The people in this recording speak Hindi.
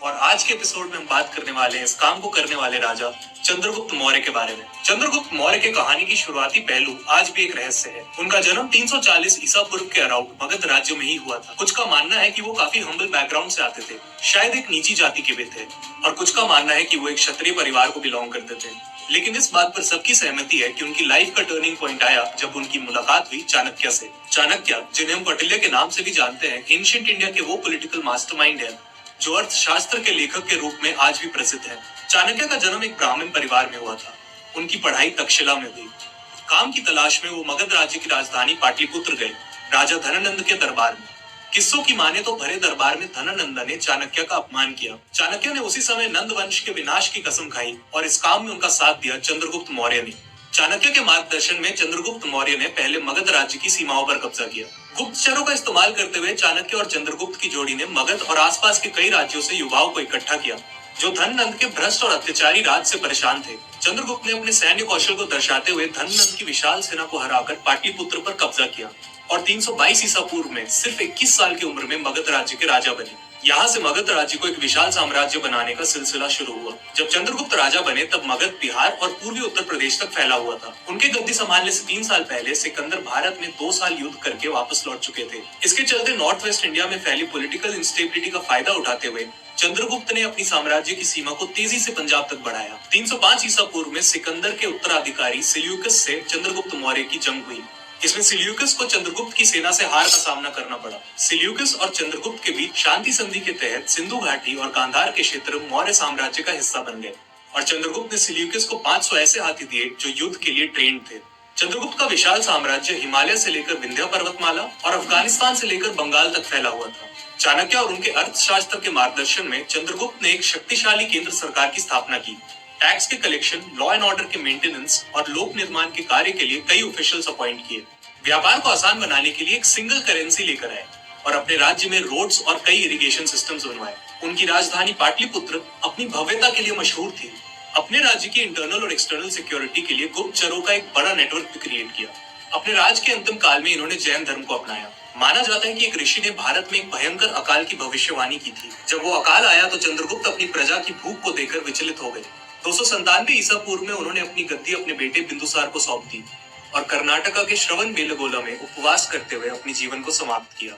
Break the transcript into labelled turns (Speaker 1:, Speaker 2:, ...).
Speaker 1: और आज के एपिसोड में हम बात करने वाले हैं इस काम को करने वाले राजा चंद्रगुप्त मौर्य के बारे में। चंद्रगुप्त मौर्य के कहानी की शुरुआती पहलू आज भी एक रहस्य है। उनका जन्म 340 ईसा पूर्व के अराउंड मगध राज्य में ही हुआ था। कुछ का मानना है कि वो काफी हम्बल बैकग्राउंड से आते थे, शायद एक नीची जाति के भी थे, और कुछ का मानना है कि वो एक क्षत्रिय परिवार को बिलोंग करते थे। लेकिन इस बात पर सबकी सहमति है कि उनकी लाइफ का टर्निंग पॉइंट आया जब उनकी मुलाकात हुई चाणक्य से। चाणक्य, जिन्हें हम कौटिल्य के नाम से भी जानते हैं, एंशिएंट इंडिया के वो पॉलिटिकल मास्टरमाइंड है जो अर्थशास्त्र के लेखक के रूप में आज भी प्रसिद्ध है। चाणक्य का जन्म एक ब्राह्मण परिवार में हुआ था। उनकी पढ़ाई तक्षशिला में हुई। काम की तलाश में वो मगध राज्य की राजधानी पाटलिपुत्र गए, राजा धनानंद के दरबार में। किस्सों की माने तो भरे दरबार में धनानंद ने चाणक्य का अपमान किया। चाणक्य ने उसी समय नंद वंश के विनाश की कसम खाई और इस काम में उनका साथ दिया चंद्रगुप्त मौर्य ने। चाणक्य के मार्गदर्शन में चंद्रगुप्त मौर्य ने पहले मगध राज्य की सीमाओं पर कब्जा किया। गुप्तचरों का इस्तेमाल करते हुए चाणक्य और चंद्रगुप्त की जोड़ी ने मगध और आसपास के कई राज्यों से युवाओं को इकट्ठा किया जो धननंद के भ्रष्ट और अत्याचारी राज से परेशान थे। चंद्रगुप्त ने अपने सैन्य कौशल को दर्शाते हुए धननंद की विशाल सेना को हराकर पाटलिपुत्र पर कब्जा किया और 322 ईसा पूर्व में सिर्फ 21 साल की उम्र में मगध राज्य के राजा बने। यहाँ से मगध राज्य को एक विशाल साम्राज्य बनाने का सिलसिला शुरू हुआ। जब चंद्रगुप्त राजा बने तब मगध बिहार और पूर्वी उत्तर प्रदेश तक फैला हुआ था। उनके गद्दी संभालने से 3 साल पहले सिकंदर भारत में 2 साल युद्ध करके वापस लौट चुके थे। इसके चलते नॉर्थ वेस्ट इंडिया में फैली पॉलिटिकल इंस्टेबिलिटी का फायदा उठाते हुए चंद्रगुप्त ने अपनी साम्राज्य की सीमा को तेजी से पंजाब तक बढ़ाया। 305 ईसा पूर्व में सिकंदर के उत्तराधिकारी सिल्यूकस से चंद्रगुप्त मौर्य की जंग हुई। इसमें सिल्यूकस को चंद्रगुप्त की सेना से हार का सामना करना पड़ा। सिल्यूकस और चंद्रगुप्त के बीच शांति संधि के तहत सिंधु घाटी और गांधार के क्षेत्र मौर्य साम्राज्य का हिस्सा बन गए और चंद्रगुप्त ने सिल्यूकस को 500 ऐसे हाथी दिए जो युद्ध के लिए ट्रेंड थे। चंद्रगुप्त का विशाल साम्राज्य हिमालय से लेकर विंध्य पर्वतमाला और अफगानिस्तान से लेकर बंगाल तक फैला हुआ था। चाणक्य और उनके अर्थशास्त्र के मार्गदर्शन में चंद्रगुप्त ने एक शक्तिशाली केंद्र सरकार की स्थापना की। टैक्स के कलेक्शन, लॉ एंड ऑर्डर के मेंटेनेंस और लोक निर्माण के कार्य के लिए कई ऑफिशियल्स अपॉइंट किए। व्यापार को आसान बनाने के लिए एक सिंगल करेंसी लेकर आए और अपने राज्य में रोड्स और कई इरिगेशन सिस्टम्स बनवाए। उनकी राजधानी पाटलिपुत्र अपनी भव्यता के लिए मशहूर थी। अपने राज्य की इंटरनल और एक्सटर्नल सिक्योरिटी के लिए गुप्तचरों का एक बड़ा नेटवर्क भी क्रिएट किया। अपने राज के अंतिम काल में इन्होंने जैन धर्म को अपनाया। माना जाता है कि एक ऋषि ने भारत में एक भयंकर अकाल की भविष्यवाणी की थी। जब वो अकाल आया तो चंद्रगुप्त अपनी प्रजा की भूख को देखकर विचलित हो गए। 297 ईसा पूर्व में उन्होंने अपनी गद्दी अपने बेटे बिंदुसार को सौंप दी और कर्नाटका के श्रवणबेलगोला में उपवास करते हुए अपने जीवन को समाप्त किया।